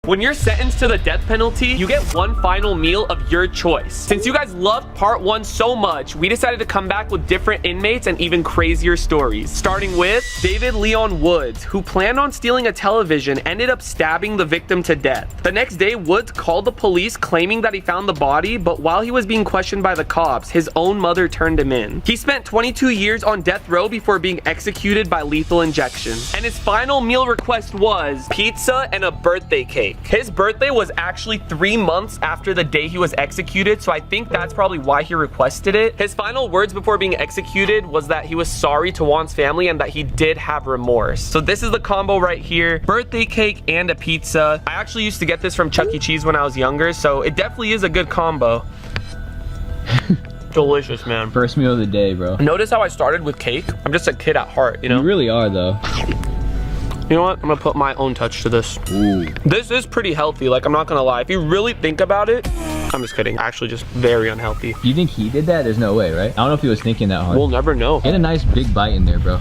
When you're sentenced to the death penalty, you get one final meal of your choice. Since you guys loved part 1 so much, we decided to come back with different inmates and even crazier stories. Starting with David Leon Woods, who planned on stealing a television, ended up stabbing the victim to death. The next day, Woods called the police claiming that he found the body, but while he was being questioned by the cops, his own mother turned him in. He spent 22 years on death row before being executed by lethal injection. And his final meal request was pizza and a birthday cake. His birthday was actually 3 months after the day he was executed, so I think that's probably why he requested it. His final words before being executed was that he was sorry to Juan's family and that he did have remorse. So this is the combo right here, birthday cake and a pizza. I actually used to get this from Chuck E. Cheese when I was younger, so it definitely is a good combo. Delicious, man. First meal of the day, bro. Notice how I started with cake? I'm just a kid at heart, you know? You really are, though. You know what? I'm gonna put my own touch to this. Ooh. This is pretty healthy, like I'm not gonna lie. If you really think about it, I'm just kidding. Actually just very unhealthy. You think he did that? There's no way, right? I don't know if he was thinking that hard. We'll never know. Get a nice big bite in there, bro.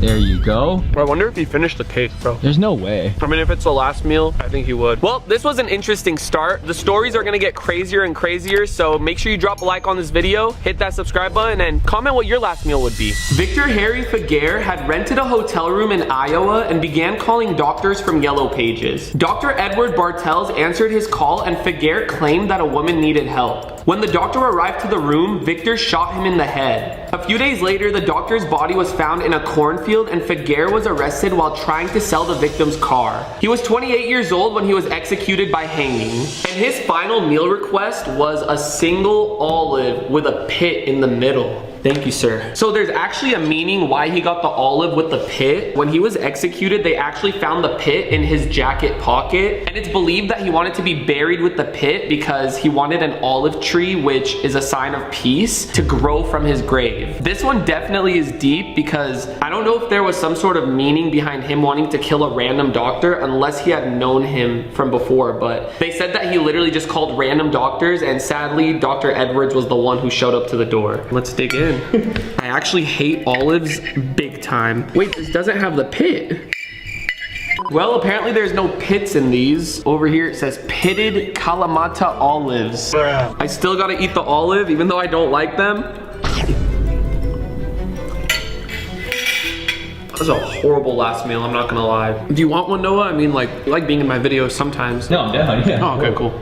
There you go. I wonder if he finished the cake, bro. There's no way. I mean, if it's the last meal, I think he would. Well, this was an interesting start. The stories are gonna get crazier and crazier, so make sure you drop a like on this video, hit that subscribe button, and comment what your last meal would be. Victor Harry Faguer had rented a hotel room in Iowa and began calling doctors from Yellow Pages. Dr. Edward Bartels answered his call, and Faguer claimed that a woman needed help. When the doctor arrived to the room, Victor shot him in the head. A few days later, the doctor's body was found in a cornfield, and Faguer was arrested while trying to sell the victim's car. He was 28 years old when he was executed by hanging. And his final meal request was a single olive with a pit in the middle. Thank you, sir. So there's actually a meaning why he got the olive with the pit. When he was executed, they actually found the pit in his jacket pocket. And it's believed that he wanted to be buried with the pit because he wanted an olive tree, which is a sign of peace, to grow from his grave. This one definitely is deep because I don't know if there was some sort of meaning behind him wanting to kill a random doctor unless he had known him from before. But they said that he literally just called random doctors, and sadly, Dr. Edwards was the one who showed up to the door. Let's dig in. I actually hate olives big time. Wait, this doesn't have the pit. Well, apparently there's no pits in these. Over here it says pitted Kalamata olives. I still gotta eat the olive even though I don't like them. That was a horrible last meal, I'm not gonna lie. Do you want one, Noah? I mean, like, you like being in my videos sometimes. No, I'm down, yeah. Oh, okay, cool.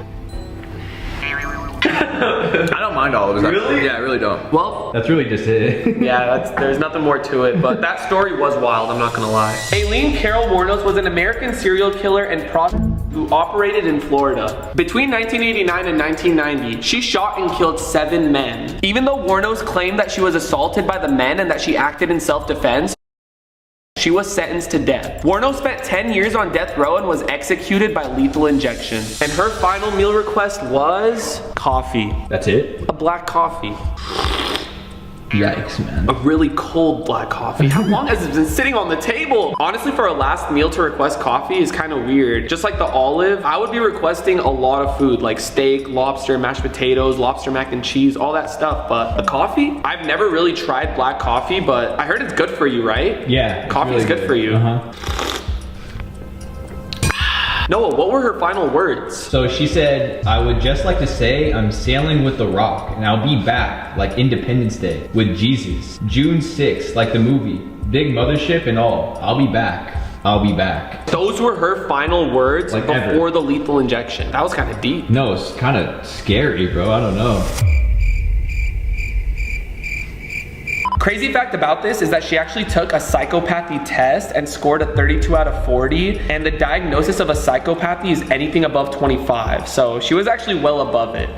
I don't mind olives. Really? Yeah, I really don't. Well, That's really just it. yeah, there's nothing more to it, but that story was wild, I'm not gonna lie. Aileen Carol Wuornos was an American serial killer and prostitute who operated in Florida. Between 1989 and 1990, she shot and killed 7 men. Even though Wuornos claimed that she was assaulted by the men and that she acted in self-defense, she was sentenced to death. Wuornos spent 10 years on death row and was executed by lethal injection. And her final meal request was coffee. That's it? A black coffee. Yikes, man. A really cold black coffee. How long has it been sitting on the table? Honestly, for a last meal to request coffee is kind of weird. Just like the olive, I would be requesting a lot of food like steak, lobster, mashed potatoes, lobster mac and cheese, all that stuff. But a coffee? I've never really tried black coffee, but I heard it's good for you, right? Yeah. Coffee is good for you. Noah, what were her final words? So she said, I would just like to say I'm sailing with the Rock and I'll be back like Independence Day with Jesus. June 6th, like the movie. Big mothership and all. I'll be back. I'll be back. Those were her final words Like before ever. the lethal injection. That was kind of deep. No, it's kind of scary, bro. I don't know. Crazy fact about this is that she actually took a psychopathy test and scored a 32 out of 40, and the diagnosis of a psychopathy is anything above 25, so she was actually well above it.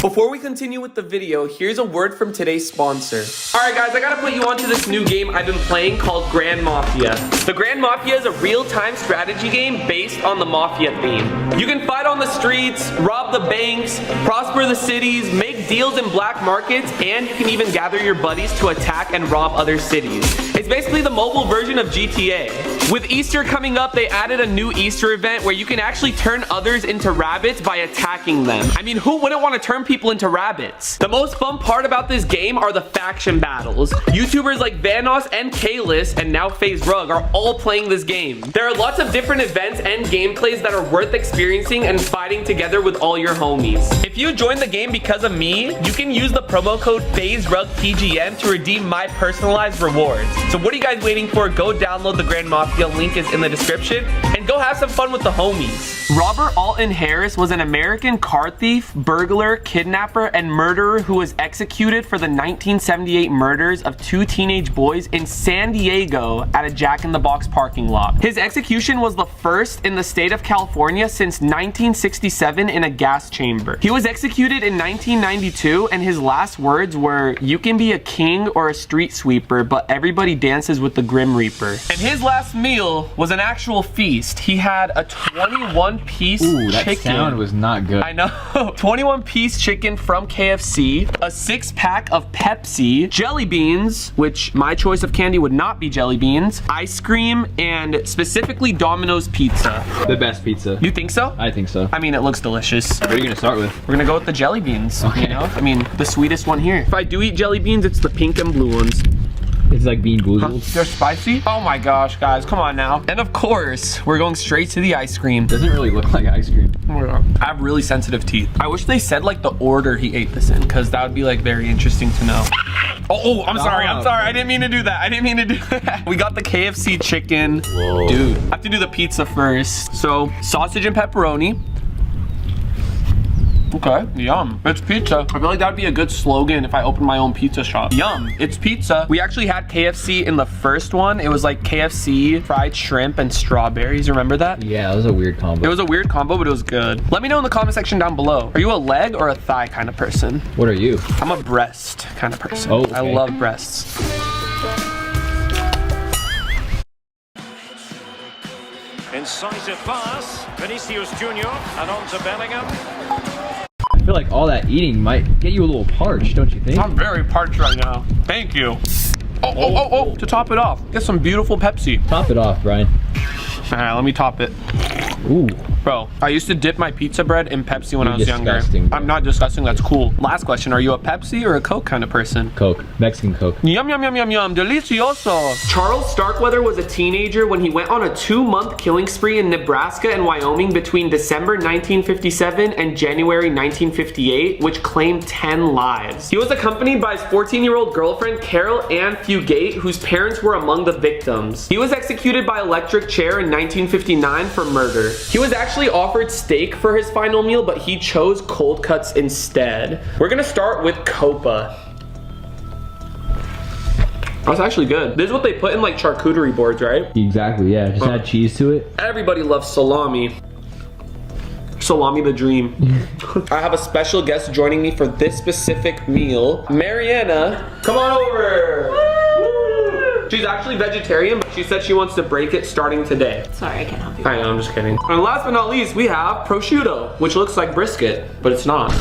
Before we continue with the video, here's a word from today's sponsor. Alright guys, I gotta put you onto this new game I've been playing called Grand Mafia. The Grand Mafia is a real-time strategy game based on the Mafia theme. You can fight on the streets, rob the banks, prosper the cities, make deals in black markets, and you can even gather your buddies to attack and rob other cities. It's basically the mobile version of GTA. With Easter coming up, they added a new Easter event where you can actually turn others into rabbits by attacking them. I mean, who wouldn't want to turn people into rabbits? The most fun part about this game are the faction battles. YouTubers like Vanoss and Kalis and now FaZe Rug are all playing this game. There are lots of different events and gameplays that are worth experiencing and fighting together with all your homies. If you join the game because of me, you can use the promo code FaZeRugPGM to redeem my personalized rewards. So what are you guys waiting for? Go download the Grand Mafia, link is in the description, and go have some fun with the homies. Robert Alton Harris was an American car thief, burglar, kidnapper, and murderer who was executed for the 1978 murders of 2 teenage boys in San Diego at a Jack in the Box parking lot. His execution was the first in the state of California since 1967 in a gas chamber. He was executed in 1992, and his last words were, "You can be a king or a street sweeper, but everybody dances with the Grim Reaper." And his last meal was an actual feast. He had a 21-piece Ooh, that chicken. sound was not good. I know. 21-piece chicken from KFC, a 6-pack of Pepsi, jelly beans, which my choice of candy would not be jelly beans, ice cream, and specifically Domino's pizza. The best pizza. You think so? I think so. I mean, it looks delicious. What are you gonna start with? We're gonna go with the jelly beans. Okay. You know? I mean, the sweetest one here. If I do eat jelly beans, it's the pink and blue ones. It's like Bean Boozled. They're spicy? Oh my gosh, guys, come on now. And of course, we're going straight to the ice cream. Doesn't really look like ice cream. Oh my God. I have really sensitive teeth. I wish they said like the order he ate this in, because that would be like very interesting to know. Oh, I'm sorry. I didn't mean to do that. We got the KFC chicken. Whoa. Dude, I have to do the pizza first. So, sausage and pepperoni. Okay, yum. It's pizza. I feel like that would be a good slogan if I opened my own pizza shop. Yum, it's pizza. We actually had KFC in the first one. It was like KFC, fried shrimp, and strawberries. Remember that? Yeah, that was a weird combo. It was a weird combo, but it was good. Let me know in the comment section down below. Are you a leg or a thigh kind of person? What are you? I'm a breast kind of person. Oh, okay. I love breasts. Incisive pass, Vinicius Junior, and on to Bellingham. I feel like all that eating might get you a little parched, don't you think? I'm very parched right now. Thank you. Oh, to top it off, get some beautiful Pepsi. Top it off, Brian. All right, let me top it. Ooh. Bro, I used to dip my pizza bread in Pepsi when I was younger. Disgusting, bro. I'm not disgusting, that's cool. Last question, are you a Pepsi or a Coke kind of person? Coke. Mexican Coke. Yum, yum, yum, yum, yum, delicioso. Charles Starkweather was a teenager when he went on a 2-month killing spree in Nebraska and Wyoming between December 1957 and January 1958, which claimed 10 lives. He was accompanied by his 14-year-old girlfriend, Carol Ann Fugate, whose parents were among the victims. He was executed by electric chair in 1959 for murder. He was actually offered steak for his final meal, but he chose cold cuts instead. We're gonna start with Copa. That's actually good. This is what they put in like charcuterie boards, right? Exactly, yeah. Just add cheese to it. Everybody loves salami. Salami the dream. I have a special guest joining me for this specific meal. Mariana, come on over. Woo! She's actually vegetarian, but she said she wants to break it starting today. Sorry, I can't help you. I know, I'm just kidding. And last but not least, we have prosciutto, which looks like brisket, but it's not.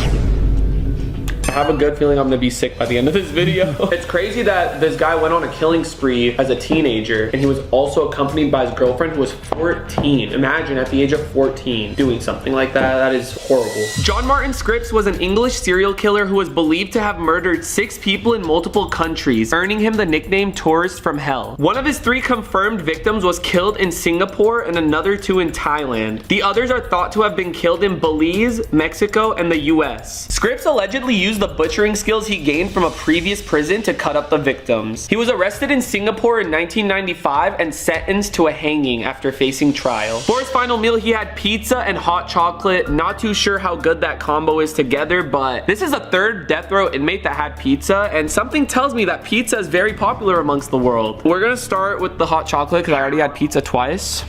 I have a good feeling I'm gonna be sick by the end of this video. It's crazy that this guy went on a killing spree as a teenager, and he was also accompanied by his girlfriend who was 14. Imagine at the age of 14 doing something like that. That is horrible. John Martin Scripps was an English serial killer who was believed to have murdered 6 people in multiple countries, earning him the nickname Tourist from Hell. One of his 3 confirmed victims was killed in Singapore and another 2 in Thailand. The others are thought to have been killed in Belize, Mexico, and the US. Scripps allegedly used the butchering skills he gained from a previous prison to cut up the victims. He was arrested in Singapore in 1995 and sentenced to a hanging after facing trial. For his final meal, he had pizza and hot chocolate. Not too sure how good that combo is together, but this is the 3rd death row inmate that had pizza, and something tells me that pizza is very popular amongst the world. We're gonna start with the hot chocolate because I already had pizza twice.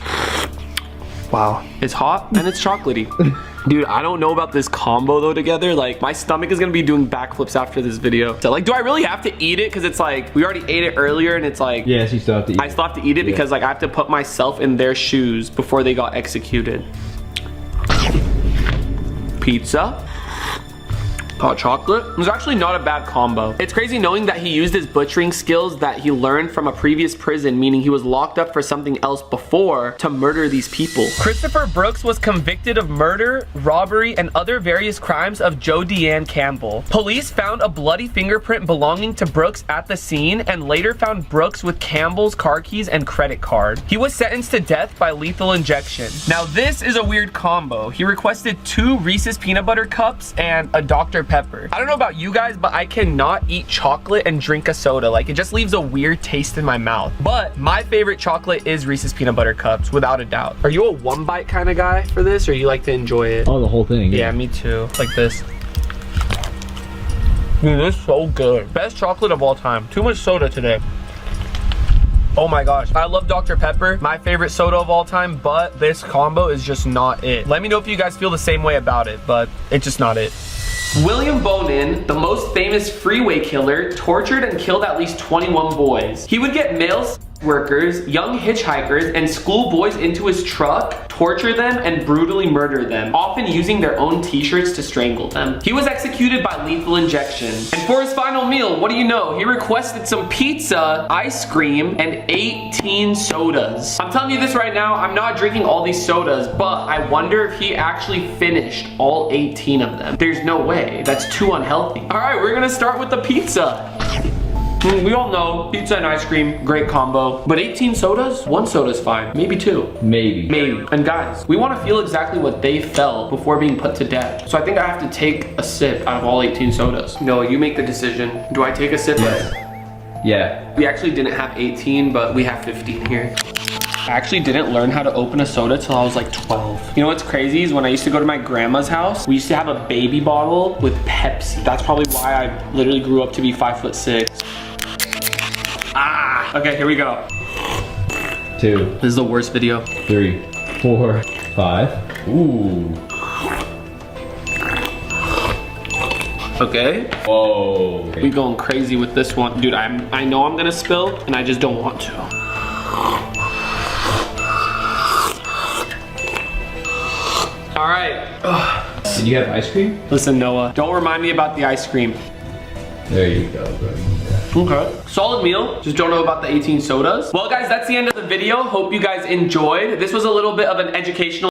Wow, it's hot and it's chocolatey. Dude, I don't know about this combo though together. Like, my stomach is gonna be doing backflips after this video. So like, do I really have to eat it? Cause it's like, we already ate it earlier and it's like, Yes, you still have to eat I still have to eat it because like I have to put myself in their shoes before they got executed. Pizza. hot chocolate. It was actually not a bad combo. It's crazy knowing that he used his butchering skills that he learned from a previous prison, meaning he was locked up for something else before, to murder these people. Christopher Brooks was convicted of murder, robbery, and other various crimes of Joe Deanne Campbell. Police found a bloody fingerprint belonging to Brooks at the scene and later found Brooks with Campbell's car keys and credit card. He was sentenced to death by lethal injection. Now this is a weird combo. He requested 2 Reese's peanut butter cups and a Dr. Pepper. I don't know about you guys, but I cannot eat chocolate and drink a soda. Like, it just leaves a weird taste in my mouth. But my favorite chocolate is Reese's peanut butter cups, without a doubt. Are you a one bite kind of guy for this, or you like to enjoy it? Oh, the whole thing. Yeah, me too. Like this. Dude, this is so good. Best chocolate of all time. Too much soda today. Oh my gosh, I love Dr. Pepper, my favorite soda of all time, but this combo is just not it. Let me know if you guys feel the same way about it, but it's just not it. William Bonin, the most famous freeway killer, tortured and killed at least 21 boys. He would get male workers, young hitchhikers, and schoolboys into his truck, torture them, and brutally murder them, often using their own t-shirts to strangle them. He was executed by lethal injection. And for his final meal, what do you know? He requested some pizza, ice cream, and 18 sodas. I'm telling you this right now, I'm not drinking all these sodas, but I wonder if he actually finished all 18 of them. There's no way. That's too unhealthy. All right, we're gonna start with the pizza. We all know pizza and ice cream, great combo. But 18 sodas? 1 soda's fine. Maybe 2. Maybe. Maybe. And guys, we want to feel exactly what they felt before being put to death. So I think I have to take a sip out of all 18 sodas. No, you make the decision. Do I take a sip? Yes. Yeah. We actually didn't have 18, but we have 15 here. I actually didn't learn how to open a soda till I was like 12. You know what's crazy is when I used to go to my grandma's house, we used to have a baby bottle with Pepsi. That's probably why I literally grew up to be 5'6". Ah, okay, here we go. 2. This is the worst video. 3, 4, 5. Ooh. Okay. Whoa. We going crazy with this one. Dude, I know I'm gonna spill and I just don't want to. All right. Ugh. Did you have ice cream? Listen, Noah, don't remind me about the ice cream. There you go, bro. Okay. Solid meal. Just don't know about the 18 sodas. Well, guys, that's the end of the video. Hope you guys enjoyed. This was a little bit of an educational